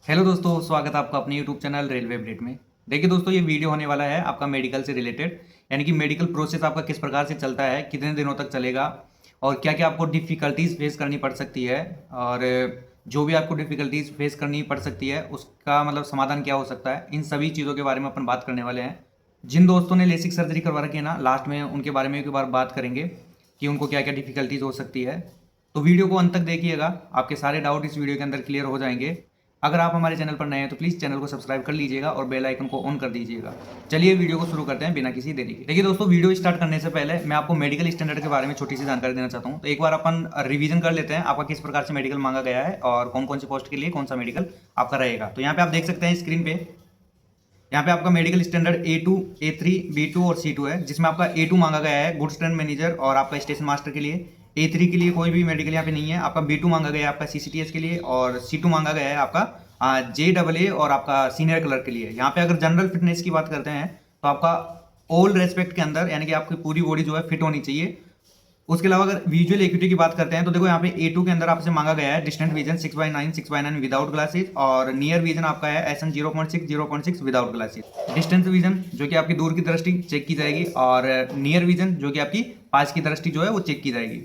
Hello दोस्तों, स्वागत है आपका अपने यूट्यूब चैनल रेलवे अपडेट में। देखिए दोस्तों, ये वीडियो होने वाला है आपका मेडिकल से रिलेटेड, यानी कि मेडिकल प्रोसेस आपका किस प्रकार से चलता है, कितने दिनों तक चलेगा और क्या क्या आपको डिफ़िकल्टीज फेस करनी पड़ सकती है। और जो भी आपको डिफ़िकल्टीज फेस करनी पड़ सकती है उसका मतलब समाधान क्या हो सकता है, इन सभी चीज़ों के बारे में अपन बात करने वाले हैं। जिन दोस्तों ने लेसिक सर्जरी करवा रखी है ना, लास्ट में उनके बारे में एक बार बात करेंगे कि उनको क्या क्या डिफ़िकल्टीज हो सकती है। तो वीडियो को अंत तक देखिएगा, आपके सारे डाउट इस वीडियो के अंदर क्लियर हो जाएंगे। अगर आप हमारे चैनल पर नए हैं तो प्लीज़ चैनल को सब्सक्राइब कर लीजिएगा और बेल आइकन को ऑन कर दीजिएगा। चलिए वीडियो को शुरू करते हैं बिना किसी देरी के। देखिए दोस्तों, वीडियो स्टार्ट करने से पहले मैं आपको मेडिकल स्टैंडर्ड के बारे में छोटी सी जानकारी देना चाहता हूँ। तो एक बार अपन रिवीजन कर लेते हैं आपका किस प्रकार से मेडिकल मांगा गया है और कौन कौन सी पोस्ट के लिए कौन सा मेडिकल आपका रहेगा। तो यहाँ पे आप देख सकते हैं स्क्रीन पे, यहाँ पे आपका medical standard A2, A3, B2 और C2 है, जिसमें आपका A2 मांगा गया है गुड्स ट्रेन मैनेजर और आपका स्टेशन मास्टर के लिए। A3 के लिए कोई भी मेडिकल यहाँ पे नहीं है। आपका B2 मांगा गया है आपका CCTS के लिए और C2 मांगा गया है आपका JAA और आपका सीनियर क्लर्क के लिए। यहाँ पे अगर जनरल फिटनेस की बात करते हैं तो आपका ऑल रेस्पेक्ट के अंदर, यानी कि आपकी पूरी बॉडी जो है फिट होनी चाहिए। उसके अलावा अगर विजुअल एक्यूटी की बात करते हैं तो देखो यहाँ पे A2 के अंदर आपसे मांगा गया है डिस्टेंट विजन 6/9 विदाउट ग्लासेस और नियर विजन आपका है SN 0.6 without glasses. Distance vision जो कि आपकी दूर की दृष्टि चेक की जाएगी और नियर विजन जो कि आपकी पास की दृष्टि जो है वो चेक की जाएगी।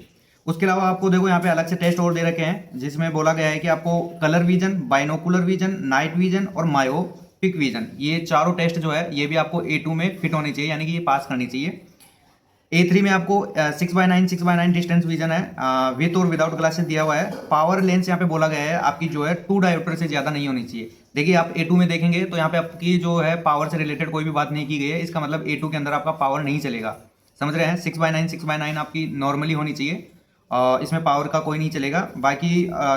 उसके अलावा आपको देखो यहाँ पे अलग से टेस्ट और दे रखे हैं, जिसमें बोला गया है कि आपको colour vision, binocular vision, night vision और मायोपिक विजन, ये चारों टेस्ट जो है ये भी आपको A2 में फिट होनी चाहिए, यानी कि ये पास करनी चाहिए। A3 में आपको 6/9 डिस्टेंस विजन है, विथ और विदाउट ग्लासेस दिया हुआ है। पावर लेंस यहाँ पे बोला गया है आपकी जो है 2 डायोप्टर से ज़्यादा नहीं होनी चाहिए। देखिए आप A2 में देखेंगे तो यहाँ पे आपकी जो है पावर से रिलेटेड कोई भी बात नहीं की गई है, इसका मतलब A2 के अंदर आपका पावर नहीं चलेगा। समझ रहे हैं? 6/9 आपकी नॉर्मली होनी चाहिए, इसमें पावर का कोई नहीं चलेगा। बाकी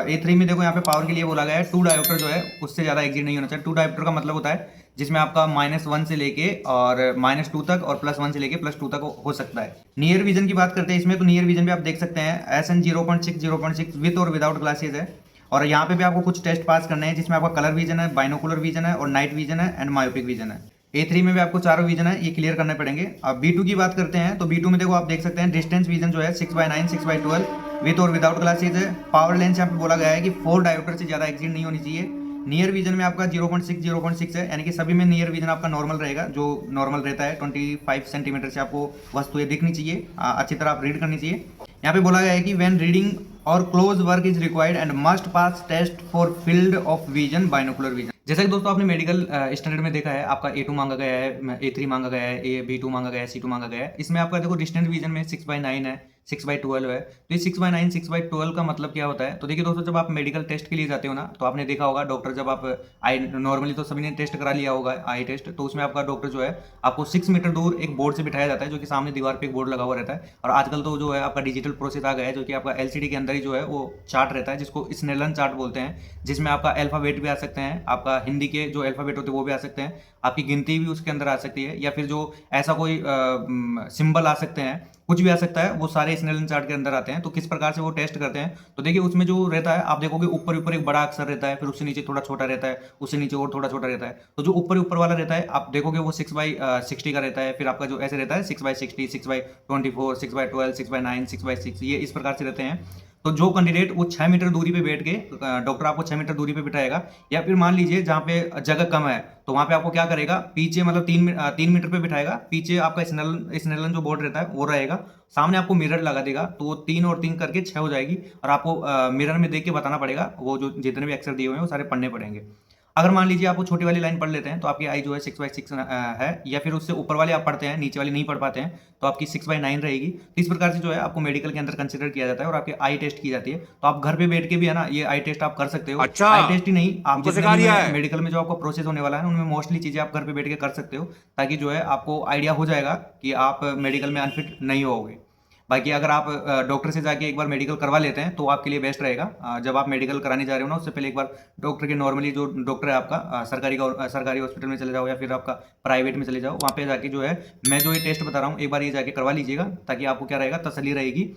A3 में देखो यहाँ पे पावर के लिए बोला गया है 2 डायोप्टर जो है उससे ज़्यादा एग्जिट नहीं होना चाहिए। 2 डायोप्टर का मतलब होता है जिसमें आपका -1 से लेके और -2 तक और +1 से लेके +2 तक हो सकता है। नियर विजन की बात करते हैं इसमें, तो नियर विजन भी आप देख सकते हैं SN 0.6 विथ और विदाउट ग्लासेस है। और यहाँ पे भी आपको कुछ टेस्ट पास करने हैं, जिसमें आपका कलर विजन है, बाइनोकुलर विजन है और नाइट विजन है एंड मायोपिक विजन है। A3 में भी आपको चारों विजन है, ये क्लियर करने पड़ेंगे। अब B2 की बात करते हैं तो B2 में देखो आप देख सकते हैं डिस्टेंस विजन जो है 6/9 विथ और विदाउट ग्लासेस है। पावर लेंस यहाँ पे बोला गया है कि 4 डायोप्टर से ज़्यादा एग्जिट नहीं होनी चाहिए। नियर विजन में आपका 0.6 है, यानी कि सभी में नियर विजन आपका नॉर्मल रहेगा, जो नॉर्मल रहता है 25 सेंटीमीटर से आपको वस्तुएं दिखनी चाहिए, अच्छी तरह आप रीड करनी चाहिए। यहाँ पे बोला गया है कि व्हेन रीडिंग और close work is required and must pass test for field of vision binocular vision. जैसा कि दोस्तों आपने मेडिकल स्टैंडर्ड में देखा है, आपका A2 मांगा गया है, A3 मांगा गया है, B2 मांगा गया है, C2 मांगा गया है। इसमें आपका देखो डिस्टेंस विजन में 6/9 है, 6/12 है। तो ये 6/9 6/12 का मतलब क्या होता है? तो देखिए दोस्तों, जब आप मेडिकल टेस्ट के लिए जाते हो ना, तो आपने देखा होगा डॉक्टर, जब आप आई नॉर्मली तो सभी ने टेस्ट करा लिया होगा आई टेस्ट, तो उसमें आपका डॉक्टर जो है आपको 6 मीटर दूर एक बोर्ड से बिठाया जाता है, जो कि सामने दीवार पे एक बोर्ड लगा हुआ रहता है। और आजकल तो जो है आपका डिजिटल प्रोसेस आ गया है, जो कि आपका LCD के अंदर ही जो है वो चार्ट रहता है, जिसको स्नेलन चार्ट बोलते हैं, जिसमें आपका अल्फाबेट भी आ सकते हैं, आपका हिंदी के जो अल्फाबेट होते हैं वो भी आ सकते हैं, आपकी गिनती भी उसके अंदर आ सकती है, या फिर जो ऐसा कोई सिंबल आ सकते हैं, कुछ भी आ सकता है, वो सारे स्नेलन चार्ट के अंदर आते हैं। तो किस प्रकार से वो टेस्ट करते हैं, तो देखिए उसमें जो रहता है आप देखोगे ऊपर ऊपर एक बड़ा अक्षर रहता है, फिर उससे नीचे थोड़ा छोटा रहता है, उससे नीचे और थोड़ा छोटा रहता है। तो जो ऊपर ऊपर वाला रहता है आप देखोगे वो 6/60 का रहता है, फिर आपका जो ऐसे रहता है 6/60, 6/24, 6/12, 6/9, 6/6, ये इस प्रकार से रहते हैं। तो जो कैंडिडेट वो 6 मीटर दूरी पे बैठ के, डॉक्टर आपको 6 मीटर दूरी पे बिठाएगा, या फिर मान लीजिए जहाँ पे जगह कम है तो वहाँ पे आपको क्या करेगा, पीछे मतलब 3 मीटर पे बिठाएगा, पीछे आपका स्नेलन जो बोर्ड रहता है वो रहेगा, सामने आपको मिरर लगा देगा, तो वो 3 और 3 करके 6 हो जाएगी और आपको मिरर में देख के बताना पड़ेगा, वो जो जितने भी अक्षर दिए हुए हैं वो सारे पढ़ने पड़ेंगे। अगर मान लीजिए आप वो छोटी वाली लाइन पढ़ लेते हैं तो आपकी आई जो है 6/6 है, या फिर उससे ऊपर वाले आप पढ़ते हैं, नीचे वाली नहीं पढ़ पाते हैं, तो आपकी 6/9 रहेगी। तो इस प्रकार से जो है आपको मेडिकल के अंदर कंसिडर किया जाता है और आपकी आई टेस्ट की जाती है। तो आप घर पे बैठ के भी है ना ये आई टेस्ट आप कर सकते हो। अच्छा, आई टेस्ट ही नहीं, आप हमको जितने सिखा भी दिया है। मेडिकल में जो आपका प्रोसेस होने वाला है उनमें मोस्टली चीज़ें आप घर पे बैठ के कर सकते हो, ताकि जो है आपको आइडिया हो जाएगा कि आप मेडिकल में अनफिट नहीं होगे। बाकी अगर आप डॉक्टर से जाके एक बार मेडिकल करवा लेते हैं तो आपके लिए बेस्ट रहेगा। जब आप मेडिकल कराने जा रहे हो ना, उससे पहले एक बार डॉक्टर के, नॉर्मली जो डॉक्टर है आपका सरकारी हॉस्पिटल में चले जाओ या फिर आपका प्राइवेट में चले जाओ, वहाँ पे जाके जो है मैं जो ये टेस्ट बता रहा हूँ एक बार ये जाके करवा लीजिएगा, ताकि आपको क्या रहेगा, तसल्ली रहेगी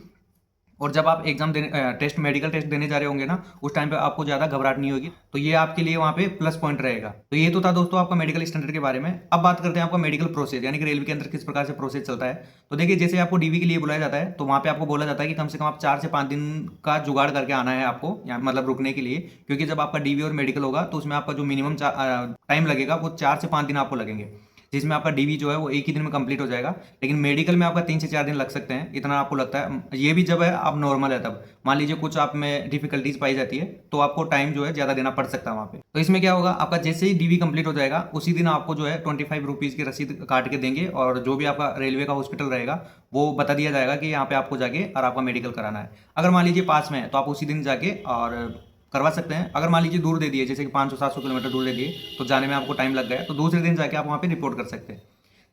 और जब आप एग्जाम देने टेस्ट मेडिकल टेस्ट देने जा रहे होंगे ना, उस टाइम पे आपको ज़्यादा घबराहट नहीं होगी। तो ये आपके लिए वहाँ पे प्लस पॉइंट रहेगा। तो ये तो था दोस्तों आपका मेडिकल स्टैंडर्ड के बारे में। अब बात करते हैं आपका मेडिकल प्रोसेस, यानी कि रेलवे के अंदर किस प्रकार से प्रोसेस चलता है। तो देखिए, जैसे आपको डीवी के लिए बुलाया जाता है, तो वहाँ पे आपको बोला जाता है कि कम से कम आप 4 से 5 दिन का जुगाड़ करके आना है आपको, यहाँ मतलब रुकने के लिए। क्योंकि जब आपका डीवी और मेडिकल होगा तो उसमें आपका जो मिनिमम टाइम लगेगा वो 4 से 5 दिन आपको लगेंगे, जिसमें आपका डीवी जो है वो एक ही दिन में कंप्लीट हो जाएगा। लेकिन मेडिकल में आपका 3 से 4 दिन लग सकते हैं, इतना आपको लगता है। ये भी जब है आप नॉर्मल है तब। मान लीजिए कुछ आप में डिफिकल्टीज पाई जाती है तो आपको टाइम जो है ज़्यादा देना पड़ सकता है वहाँ पे। तो इसमें क्या होगा, आपका जैसे ही डीवी कंप्लीट हो जाएगा उसी दिन आपको जो है 25 रुपीज़ की रसीद काट के देंगे, और जो भी आपका रेलवे का हॉस्पिटल रहेगा वो बता दिया जाएगा कि यहाँ पे आपको जाके और आपका मेडिकल कराना है। अगर मान लीजिए पास में है तो आप उसी दिन जाके और करवा सकते हैं। अगर मान लीजिए दूर दे दिए, जैसे कि 500-700 किलोमीटर दूर दे दिए, तो जाने में आपको टाइम लग गया, तो दूसरे दिन जाके आप वहाँ पे रिपोर्ट कर सकते हैं।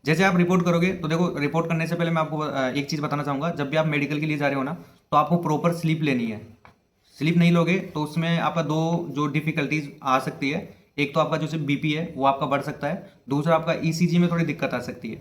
जैसे आप रिपोर्ट करोगे तो देखो, रिपोर्ट करने से पहले मैं आपको एक चीज़ बताना चाहूँगा। जब भी आप मेडिकल के लिए जा रहे हो ना, तो आपको प्रॉपर स्लीप लेनी है। स्लीप नहीं लोगे तो उसमें आपका दो जो डिफिकल्टीज आ सकती है, एक तो आपका जो बीपी है वो आपका बढ़ सकता है, दूसरा आपका ईसीजी में थोड़ी दिक्कत आ सकती है।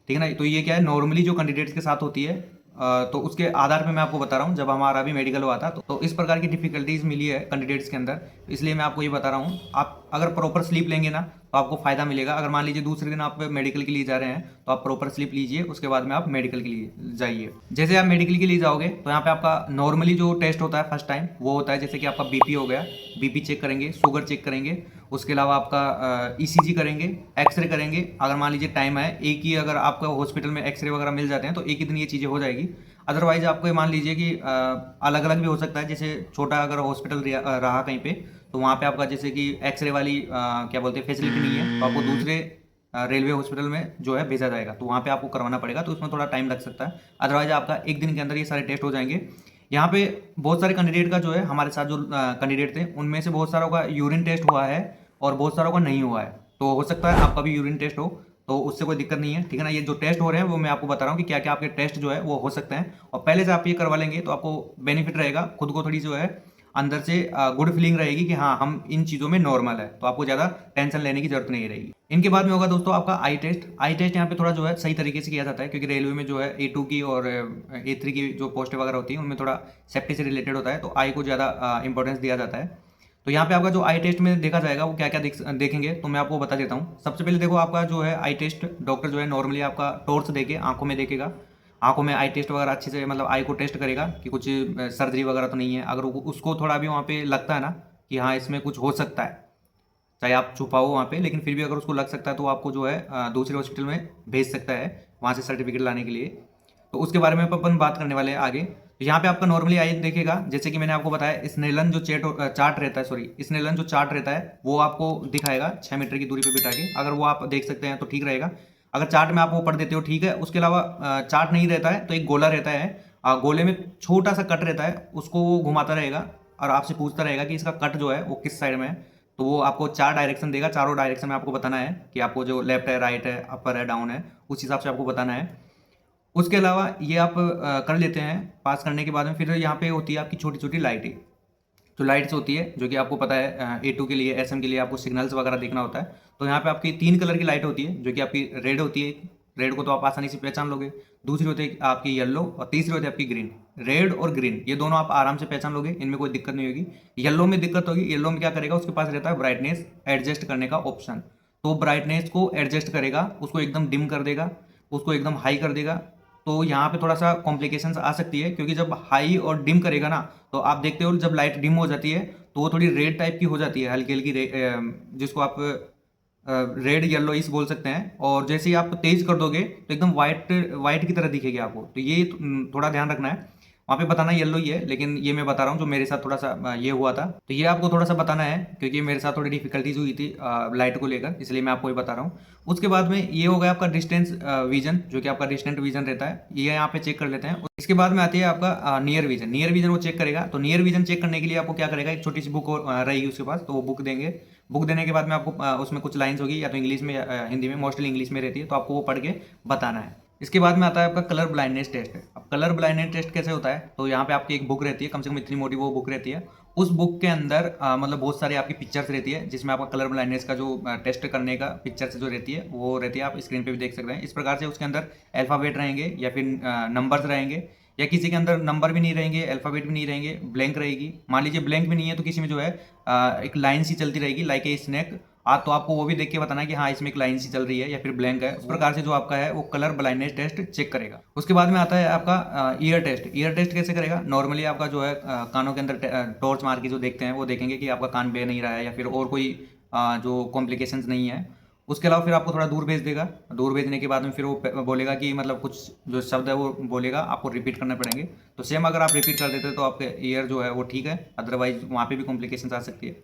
ठीक है ना। तो ये क्या है, नॉर्मली जो कैंडिडेट्स के साथ होती है, तो उसके आधार पे मैं आपको बता रहा हूँ। जब हमारा भी मेडिकल हुआ था तो इस प्रकार की डिफिकल्टीज मिली है कैंडिडेट्स के अंदर, इसलिए मैं आपको ये बता रहा हूँ। आप अगर प्रॉपर स्लीप लेंगे ना तो आपको फायदा मिलेगा। अगर मान लीजिए दूसरे दिन आप मेडिकल के लिए जा रहे हैं तो आप प्रॉपर स्लीप लीजिए, उसके बाद में आप मेडिकल के लिए जाइए। जैसे आप मेडिकल के लिए जाओगे तो यहाँ पे आपका नॉर्मली जो टेस्ट होता है फर्स्ट टाइम, वो होता है जैसे कि आपका बीपी हो गया, बीपी चेक करेंगे, शुगर चेक करेंगे, उसके अलावा आपका ईसीजी करेंगे, एक्सरे करेंगे। अगर मान लीजिए टाइम है एक ही, अगर आपका हॉस्पिटल में एक्सरे वगैरह मिल जाते हैं तो एक ही दिन ये चीज़ें हो जाएगी। अदरवाइज आपको मान लीजिए कि अलग अलग भी हो सकता है। जैसे छोटा अगर हॉस्पिटल रहा कहीं पे, तो वहाँ पे आपका जैसे कि एक्सरे वाली क्या बोलते हैं फैसिलिटी नहीं है, तो आपको दूसरे रेलवे हॉस्पिटल में जो है भेजा जाएगा, तो वहाँ पे आपको करवाना पड़ेगा, तो उसमें थोड़ा टाइम लग सकता है। अदरवाइज आपका एक दिन के अंदर ये सारे टेस्ट हो जाएंगे। यहाँ पे बहुत सारे कैंडिडेट का जो है, हमारे साथ जो कैंडिडेट थे उनमें से बहुत सारों का यूरिन टेस्ट हुआ है और बहुत सारों का नहीं हुआ है। तो हो सकता है आपका भी यूरिन टेस्ट हो, तो उससे कोई दिक्कत नहीं है। ठीक है ना। ये जो टेस्ट हो रहे हैं वो मैं आपको बता रहा हूँ कि क्या क्या आपके टेस्ट जो है वो हो सकते हैं, और पहले से आप ये करवा लेंगे तो आपको बेनिफिट रहेगा। खुद को थोड़ी जो है अंदर से गुड फीलिंग रहेगी कि हाँ हम इन चीज़ों में नॉर्मल है, तो आपको ज़्यादा टेंशन लेने की जरूरत नहीं रहेगी। इनके बाद में होगा दोस्तों आपका आई टेस्ट। आई टेस्ट यहाँ पे थोड़ा जो है सही तरीके से किया जाता है, क्योंकि रेलवे में जो है A2 की और A3 की जो पोस्ट वगैरह होती है उनमें थोड़ा सेफ्टी से रिलेटेड होता है, तो आई को ज़्यादा इंपॉर्टेंस दिया जाता है। तो यहाँ पे आपका जो आई टेस्ट में देखा जाएगा वो क्या क्या देखेंगे, तो मैं आपको बता देता हूँ। सबसे पहले देखो, आपका जो है आई टेस्ट, डॉक्टर जो है नॉर्मली आपका टॉर्च देके आंखों में देखेगा, आंखों में आई टेस्ट वगैरह अच्छे से, मतलब आई को टेस्ट करेगा कि कुछ सर्जरी वगैरह तो नहीं है। अगर उसको थोड़ा भी वहाँ पे लगता है ना कि हाँ इसमें कुछ हो सकता है, चाहे आप छुपाओ वहाँ पे, लेकिन फिर भी अगर उसको लग सकता है तो आपको जो है दूसरे हॉस्पिटल में भेज सकता है वहाँ से सर्टिफिकेट लाने के लिए। तो उसके बारे में अपन बात करने वाले हैं आगे। तो यहाँ पे आपका नॉर्मली आई देखेगा, जैसे कि मैंने आपको बताया स्नेलन जो चार्ट रहता है, सॉरी स्नेलन जो चार्ट रहता है वो आपको दिखाएगा 6 मीटर की दूरी पे बिठा के। अगर वो आप देख सकते हैं तो ठीक रहेगा। अगर चार्ट में आप वो पढ़ देते हो ठीक है। उसके अलावा चार्ट नहीं रहता है तो एक गोला रहता है, गोले में छोटा सा कट रहता है, उसको वो घुमाता रहेगा और आपसे पूछता रहेगा कि इसका कट जो है वो किस साइड में है। तो वो आपको 4 डायरेक्शन देगा, चारों डायरेक्शन में आपको बताना है कि आपको जो लेफ्ट है, राइट है, अपर है, डाउन है, उस हिसाब से आपको बताना है। उसके अलावा ये आप कर लेते हैं। पास करने के बाद में फिर यहाँ पे होती है आपकी छोटी छोटी लाइटें, जो लाइट्स होती है, जो कि आपको पता है A2 के लिए, SM के लिए आपको सिग्नल्स वगैरह देखना होता है। तो यहाँ पे आपकी 3 कलर की लाइट होती है, जो कि आपकी रेड होती है। रेड को तो आप आसानी से पहचान लोगे। दूसरी होती है आपकी येलो, और तीसरी होती है आपकी ग्रीन। रेड और ग्रीन ये दोनों आप आराम से पहचान लोगे, इनमें कोई दिक्कत नहीं होगी। येलो में दिक्कत होगी। येलो में क्या करेगा, उसके पास रहता है ब्राइटनेस एडजस्ट करने का ऑप्शन, तो ब्राइटनेस को एडजस्ट करेगा, उसको एकदम डिम कर देगा, उसको एकदम हाई कर देगा। तो यहाँ पे थोड़ा सा कॉम्प्लिकेशंस आ सकती है, क्योंकि जब हाई और डिम करेगा ना, तो आप देखते हो जब लाइट डिम हो जाती है तो वो थोड़ी रेड टाइप की हो जाती है, हल्की हल्की जिसको आप रेड येलोइश बोल सकते हैं। और जैसे ही आप तेज कर दोगे तो एकदम वाइट वाइट की तरह दिखेगी आपको। तो ये थोड़ा ध्यान रखना है। वहाँ पे बताना येलो ही है, लेकिन ये मैं बता रहा हूँ जो मेरे साथ थोड़ा सा ये हुआ था, तो ये आपको थोड़ा सा बताना है, क्योंकि मेरे साथ थोड़ी डिफिकल्टीज हुई थी लाइट को लेकर, इसलिए मैं आपको ये बता रहा हूँ। उसके बाद में ये हो गया आपका डिस्टेंस विजन, जो कि आपका डिस्टेंट विजन रहता है, ये यहाँ पे चेक कर लेते हैं। इसके बाद में आती है आपका नियर विजन। नियर विजन वो चेक करेगा। तो नियर विजन चेक करने के लिए आपको क्या करेगा, एक छोटी सी बुक रहेगी उसके पास, तो वो बुक देंगे। बुक देने के बाद में आपको उसमें कुछ लाइन्स होगी, या तो इंग्लिश में या हिंदी में, मोस्टली इंग्लिश में रहती है, तो आपको वो पढ़ के बताना है। इसके बाद में आता है आपका कलर ब्लाइंडनेस टेस्ट। अब कलर ब्लाइंडनेस टेस्ट कैसे होता है, तो यहाँ पे आपकी एक बुक रहती है, कम से कम इतनी मोटी वो बुक रहती है। उस बुक के अंदर मतलब बहुत सारी आपकी पिक्चर्स रहती है, जिसमें आपका कलर ब्लाइंडनेस का जो टेस्ट करने का पिक्चर्स जो रहती है वो रहती है, आप स्क्रीन पे भी देख सकते हैं। इस प्रकार से उसके अंदर अल्फ़ाबेट रहेंगे, या फिर नंबर्स रहेंगे, या किसी के अंदर नंबर भी नहीं रहेंगे, अल्फ़ाबेट भी नहीं रहेंगे, ब्लैंक रहेगी। मान लीजिए ब्लैंक भी नहीं है तो किसी में जो है एक लाइन सी चलती रहेगी लाइक ए स्नैक। तो आपको वो भी देख के बताना है कि हाँ इसमें एक लाइन सी चल रही है या फिर ब्लैंक है। उस प्रकार से जो आपका है वो कलर ब्लाइंडनेस टेस्ट चेक करेगा। उसके बाद में आता है आपका ईयर टेस्ट। ईयर टेस्ट कैसे करेगा? नॉर्मली आपका जो है कानों के अंदर टॉर्च मार के जो देखते हैं वो देखेंगे कि आपका कान बह नहीं रहा है या फिर और कोई जो कॉम्प्लिकेशंस नहीं है। उसके अलावा फिर आपको थोड़ा दूर भेज देगा। दूर भेजने के बाद में फिर वो बोलेगा कि मतलब कुछ जो शब्द है वो बोलेगा, आपको रिपीट करने पड़ेंगे। तो सेम अगर आप रिपीट कर देते तो आपके ईयर जो है वो ठीक है, अदरवाइज वहाँ पे भी कॉम्प्लिकेशंस आ सकती है।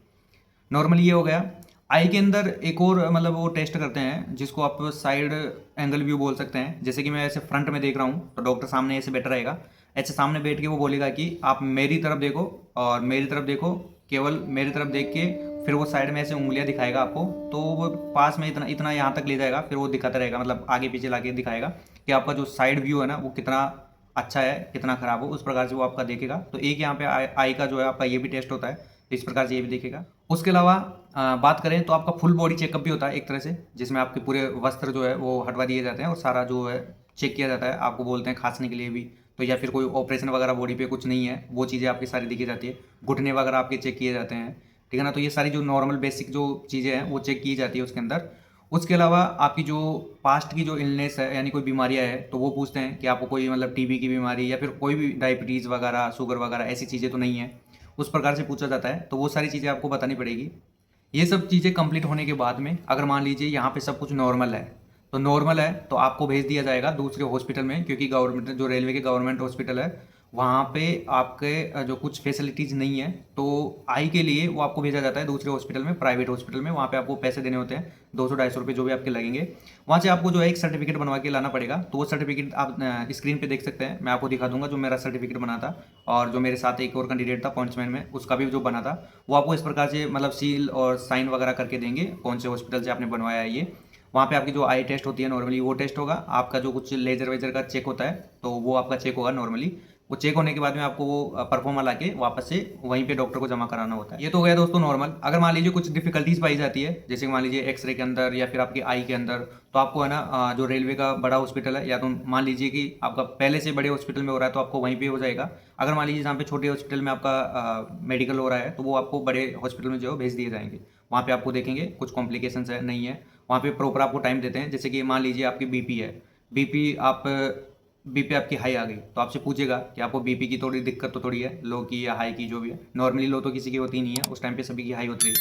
नॉर्मली ये हो गया। आई के अंदर एक और मतलब वो टेस्ट करते हैं जिसको आप साइड एंगल व्यू बोल सकते हैं। जैसे कि मैं ऐसे फ्रंट में देख रहा हूँ तो डॉक्टर सामने ऐसे बैठा रहेगा। ऐसे सामने बैठ के वो बोलेगा कि आप मेरी तरफ देखो और मेरी तरफ देखो, केवल मेरी तरफ देख के फिर वो साइड में ऐसे उंगलियां दिखाएगा आपको। तो वो पास में इतना इतना यहाँ तक ले जाएगा, फिर वो दिखाता रहेगा, मतलब आगे पीछे ला के दिखाएगा कि आपका जो साइड व्यू है ना वो कितना अच्छा है कितना खराब हो। उस प्रकार से वो आपका देखेगा। तो एक यहाँ पे आई का जो है आपका ये भी टेस्ट होता है, तो इस प्रकार से ये भी देखेगा। उसके अलावा बात करें तो आपका फुल बॉडी चेकअप भी होता है एक तरह से, जिसमें आपके पूरे वस्त्र जो है वो हटवा दिए जाते हैं और सारा जो है चेक किया जाता है। आपको बोलते हैं खांसने के लिए भी, तो या फिर कोई ऑपरेशन वगैरह बॉडी पे कुछ नहीं है वो चीज़ें आपकी सारी देखी जाती है। घुटने वगैरह आपके चेक किए जाते हैं, ठीक है ना। तो ये सारी जो नॉर्मल बेसिक जो चीज़ें हैं वो चेक की जाती है उसके अंदर। उसके अलावा आपकी जो पास्ट की जो इलनेस है यानी कोई बीमारियां है तो वो पूछते हैं कि आपको कोई मतलब टीबी की बीमारी या फिर कोई भी डायबिटीज़ वगैरह शुगर वगैरह ऐसी चीज़ें तो नहीं है, उस प्रकार से पूछा जाता है। तो वो सारी चीज़ें आपको बतानी पड़ेगी। ये सब चीज़ें कंप्लीट होने के बाद में अगर मान लीजिए यहाँ पे सब कुछ नॉर्मल है, तो नॉर्मल है तो आपको भेज दिया जाएगा दूसरे हॉस्पिटल में, क्योंकि गवर्नमेंट जो रेलवे के गवर्नमेंट हॉस्पिटल है वहाँ पे आपके जो कुछ फैसिलिटीज़ नहीं है, तो आई के लिए वो आपको भेजा जाता है दूसरे हॉस्पिटल में, प्राइवेट हॉस्पिटल में। वहाँ पे आपको पैसे देने होते हैं 200-250 रुपये जो भी आपके लगेंगे। वहाँ से आपको जो है एक सर्टिफिकेट बनवा के लाना पड़ेगा। तो वो सर्टिफिकेट आप स्क्रीन पे देख सकते हैं, मैं आपको दिखा दूंगा जो मेरा सर्टिफिकेट बना था और जो मेरे साथ एक और कैंडिडेट था पॉइंट्समैन में, उसका भी जो बना था वो आपको इस प्रकार से मतलब सील और साइन वगैरह करके देंगे कौन से हॉस्पिटल से आपने बनवाया है ये। वहाँ पे आपकी जो आई टेस्ट होती है नॉर्मली वो टेस्ट होगा। आपका जो कुछ लेजर वेजर का चेक होता है तो वो आपका चेक होगा नॉर्मली। वो चेक होने के बाद में आपको वो परफॉर्मा ला के वापस से वहीं पे डॉक्टर को जमा कराना होता है। ये तो हो गया दोस्तों नॉर्मल। अगर मान लीजिए कुछ डिफिकल्टीज पाई जाती है, जैसे मान लीजिए एक्सरे के अंदर या फिर आपकी आई के अंदर, तो आपको है ना जो रेलवे का बड़ा हॉस्पिटल है, या तो मान लीजिए कि आपका पहले से बड़े हॉस्पिटल में हो रहा है तो आपको वहीं पे हो जाएगा। अगर मान लीजिए जहाँ पे छोटे हॉस्पिटल में आपका मेडिकल हो रहा है तो वो आपको बड़े हॉस्पिटल में जो है भेज दिए जाएंगे। वहाँ पे आपको देखेंगे कुछ कॉम्प्लिकेशंस है नहीं है, वहाँ पे प्रॉपर आपको टाइम देते हैं। जैसे कि मान लीजिए आपकी बीपी है, बीपी आपकी हाई आ गई तो आपसे पूछेगा कि आपको बीपी की थोड़ी दिक्कत तो थोड़ी है, लो की या हाई की जो भी है। नॉर्मली लो तो किसी की होती नहीं है, उस टाइम पे सभी की हाई होती है।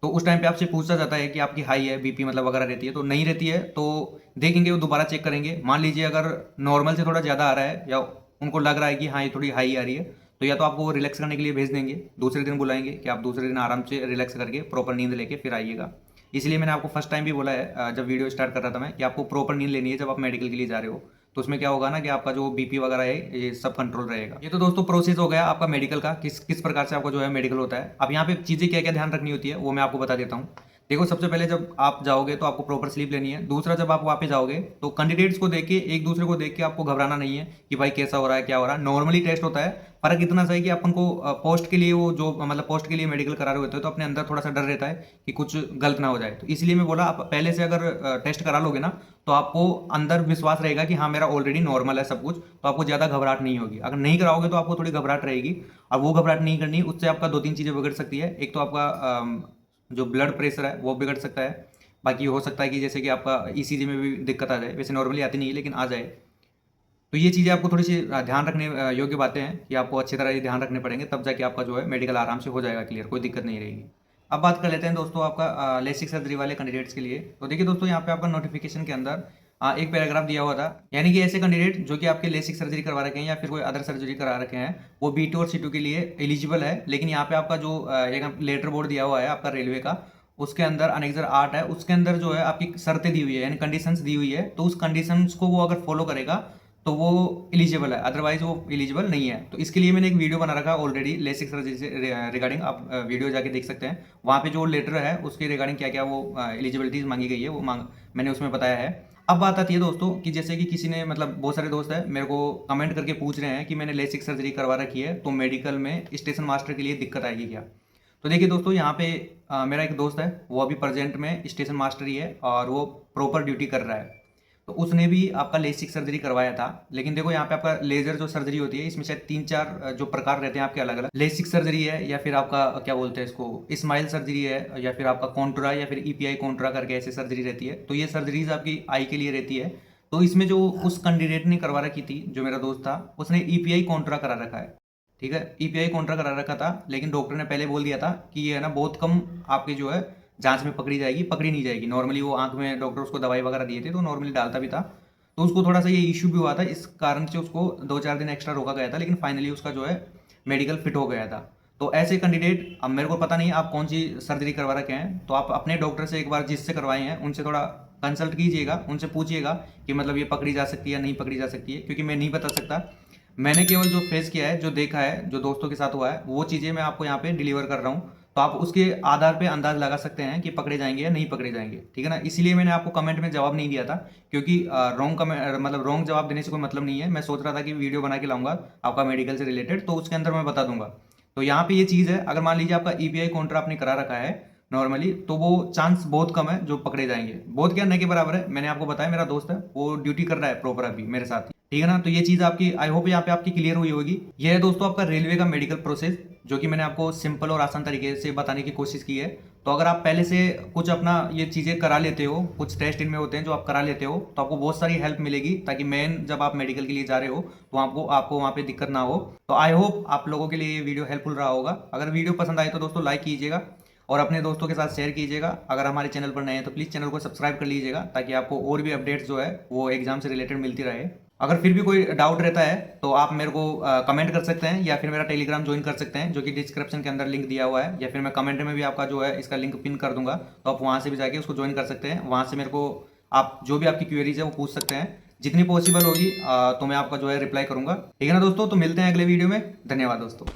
तो उस टाइम पे आपसे पूछा जाता है कि आपकी हाई है बीपी मतलब वगैरह रहती है, तो नहीं रहती है तो देखेंगे वो दोबारा चेक करेंगे। मान लीजिए अगर नॉर्मल से थोड़ा ज़्यादा आ रहा है या उनको लग रहा है कि हाँ ये थोड़ी हाई आ रही है, तो या तो आपको रिलैक्स करने के लिए भेज देंगे, दूसरे दिन बुलाएंगे कि आप दूसरे दिन आराम से रिलैक्स करके प्रॉपर नींद लेके फिर आइएगा। इसलिए मैंने आपको फर्स्ट टाइम भी बोला है जब वीडियो स्टार्ट कर रहा था मैं, कि आपको प्रॉपर नींद लेनी है जब आप मेडिकल के लिए जा रहे हो। तो उसमें क्या होगा ना कि आपका जो बीपी वगैरह है ये सब कंट्रोल रहेगा। ये तो दोस्तों प्रोसेस हो गया आपका मेडिकल का, किस किस प्रकार से आपका जो है मेडिकल होता है। अब यहाँ पे चीज़ें क्या क्या ध्यान रखनी होती है वो मैं आपको बता देता हूँ। देखो सबसे पहले जब आप जाओगे तो आपको प्रॉपर स्लीप लेनी है। दूसरा, जब आप वापस जाओगे तो कैंडिडेट्स को देख के, एक दूसरे को देख के आपको घबराना नहीं है कि भाई कैसा हो रहा है क्या हो रहा है। नॉर्मली टेस्ट होता है, फर्क इतना सा है कि अपन को पोस्ट के लिए वो जो मतलब पोस्ट के लिए मेडिकल करा रहे होते हैं तो अपने अंदर थोड़ा सा डर रहता है कि कुछ गलत ना हो जाए। तो इसलिए मैं बोला आप पहले से अगर टेस्ट करा लोगे ना तो आपको अंदर विश्वास रहेगा कि हाँ मेरा ऑलरेडी नॉर्मल है सब कुछ, तो आपको ज़्यादा घबराहट नहीं होगी। अगर नहीं कराओगे तो आपको थोड़ी घबराहट रहेगी, और वो घबराहट नहीं करनी, उससे आपका दो तीन चीज़ें बिगड़ सकती है। एक तो आपका जो ब्लड प्रेशर है वो बिगड़ सकता है। बाकी हो सकता है कि जैसे कि आपका ईसीजी में भी दिक्कत आ जाए, वैसे नॉर्मली आती नहीं है लेकिन आ जाए। तो ये चीज़ें आपको थोड़ी सी ध्यान रखने योग्य बातें हैं कि आपको अच्छी तरह ये ध्यान रखने पड़ेंगे, तब जाके आपका जो है मेडिकल आराम से हो जाएगा क्लियर, कोई दिक्कत नहीं रहेगी। अब बात कर लेते हैं दोस्तों आपका लेसिक सर्जरी वाले कैंडिडेट्स के लिए। तो देखिए दोस्तों यहाँ पे आपका नोटिफिकेशन के अंदर एक पैराग्राफ दिया हुआ था, यानी कि ऐसे कैंडिडेट जो कि आपके लेसिक सर्जरी करवा रखे हैं या फिर कोई अदर सर्जरी करा रखे हैं वो B2 और C2 के लिए एलिजिबल है। लेकिन यहाँ पे आपका जो एक लेटर बोर्ड दिया हुआ है आपका रेलवे का, उसके अंदर अनेक्जर 8 है, उसके अंदर जो है आपकी शर्तें दी हुई है यानी कंडीशंस दी हुई है। तो उस कंडीशंस को वो अगर फॉलो करेगा तो वो एलिजिबल है, अदरवाइज वो एलिजिबल नहीं है। तो इसके लिए मैंने एक वीडियो बना रखा ऑलरेडी लेसिक सर्जरी से रिगार्डिंग, आप वीडियो जाके देख सकते हैं। वहाँ पे जो लेटर है उसके रिगार्डिंग क्या क्या वो एलिजिबिलिटीज मांगी गई है वो मैंने उसमें बताया है। अब बात आती है दोस्तों कि जैसे कि किसी ने मतलब बहुत सारे दोस्त हैं मेरे को कमेंट करके पूछ रहे हैं कि मैंने लेसिक सर्जरी करवा रखी है तो मेडिकल में स्टेशन मास्टर के लिए दिक्कत आएगी क्या। तो देखिए दोस्तों यहाँ पे मेरा एक दोस्त है वो अभी प्रेजेंट में स्टेशन मास्टर ही है और वो प्रॉपर ड्यूटी कर रहा है। तो उसने भी आपका लेसिक सर्जरी करवाया था। लेकिन देखो यहाँ पे आपका लेजर जो सर्जरी होती है इसमें शायद 3-4 जो प्रकार रहते हैं आपके अलग अलग। लेसिक सर्जरी है, या फिर आपका क्या बोलते हैं इसको, स्माइल सर्जरी है, या फिर आपका कॉन्ट्रा, या फिर ईपीआई कॉन्ट्रा करके ऐसे सर्जरी रहती है। तो ये सर्जरीज आपकी आई के लिए रहती है। तो इसमें जो उस कैंडिडेट ने करवा रखी थी, जो मेरा दोस्त था, उसने ईपीआई कॉन्ट्रा करा रखा है। ठीक है, ईपीआई कॉन्ट्रा करा रखा था, लेकिन डॉक्टर ने पहले बोल दिया था कि ये है ना बहुत कम आपकी जो है जांच में पकड़ी जाएगी, पकड़ी नहीं जाएगी। नॉर्मली वो आंख में डॉक्टर उसको दवाई वगैरह दिए थे तो नॉर्मली डालता भी था। तो उसको थोड़ा सा ये इशू भी हुआ था, इस कारण से उसको 2-4 दिन एक्स्ट्रा रोका गया था, लेकिन फाइनली उसका जो है मेडिकल फिट हो गया था। तो ऐसे कैंडिडेट, अब मेरे को पता नहीं आप कौन सी सर्जरी करवा रखे हैं, तो आप अपने डॉक्टर से एक बार जिससे करवाए हैं उनसे थोड़ा कंसल्ट कीजिएगा, उनसे पूछिएगा कि मतलब ये पकड़ी जा सकती है या नहीं पकड़ी जा सकती है, क्योंकि मैं नहीं बता सकता। मैंने केवल जो फेस किया है, जो देखा है, जो दोस्तों के साथ हुआ है, वो चीज़ें मैं आपको यहाँ पे डिलीवर कर रहा हूँ। तो आप उसके आधार पे अंदाज लगा सकते हैं कि पकड़े जाएंगे या नहीं पकड़े जाएंगे। ठीक है ना, इसीलिए मैंने आपको कमेंट में जवाब नहीं दिया था, क्योंकि रॉन्ग कमेंट मतलब रॉन्ग जवाब देने से कोई मतलब नहीं है। मैं सोच रहा था कि वीडियो बना के लाऊंगा आपका मेडिकल से रिलेटेड, तो उसके अंदर मैं बता दूंगा। तो यहाँ पे ये चीज़ है, अगर मान लीजिए आपका ईपीआई कॉन्ट्रा आपने करा रखा है नॉर्मली, तो वो चांस बहुत कम है जो पकड़े जाएंगे। बहुत क्या, नहीं के बराबर है। मैंने आपको बताया, मेरा दोस्त है वो ड्यूटी कर रहा है प्रॉपर अभी मेरे साथ ही। ठीक है ना, तो ये चीज़ आपकी, आई होप यहाँ पे आपकी क्लियर हुई होगी। ये है दोस्तों आपका रेलवे का मेडिकल प्रोसेस, जो कि मैंने आपको सिंपल और आसान तरीके से बताने की कोशिश की है। तो अगर आप पहले से कुछ अपना ये चीज़ें करा लेते हो, कुछ टेस्ट इनमें होते हैं जो आप करा लेते हो, तो आपको बहुत सारी हेल्प मिलेगी, ताकि मेन जब आप मेडिकल के लिए जा रहे हो तो आपको वहाँ पे दिक्कत ना हो। तो आई होप आप लोगों के लिए ये वीडियो हेल्पफुल रहा होगा। अगर वीडियो पसंद आए तो दोस्तों लाइक कीजिएगा और अपने दोस्तों के साथ शेयर कीजिएगा। अगर हमारे चैनल पर नए हैं तो प्लीज़ चैनल को सब्सक्राइब कर लीजिएगा, ताकि आपको और भी अपडेट्स जो है वो एग्जाम से रिलेटेड मिलती रहे। अगर फिर भी कोई डाउट रहता है तो आप मेरे को कमेंट कर सकते हैं, या फिर मेरा टेलीग्राम ज्वाइन कर सकते हैं, जो कि डिस्क्रिप्शन के अंदर लिंक दिया हुआ है, या फिर मैं कमेंट में भी आपका जो है इसका लिंक पिन कर दूंगा। तो आप वहाँ से भी जाके उसको ज्वाइन कर सकते हैं। वहाँ से मेरे को आप जो भी आपकी क्वेरीज है वो पूछ सकते हैं, जितनी पॉसिबल होगी तो मैं आपका जो है रिप्लाई करूंगा। ठीक है ना दोस्तों, तो मिलते हैं अगले वीडियो में। धन्यवाद दोस्तों।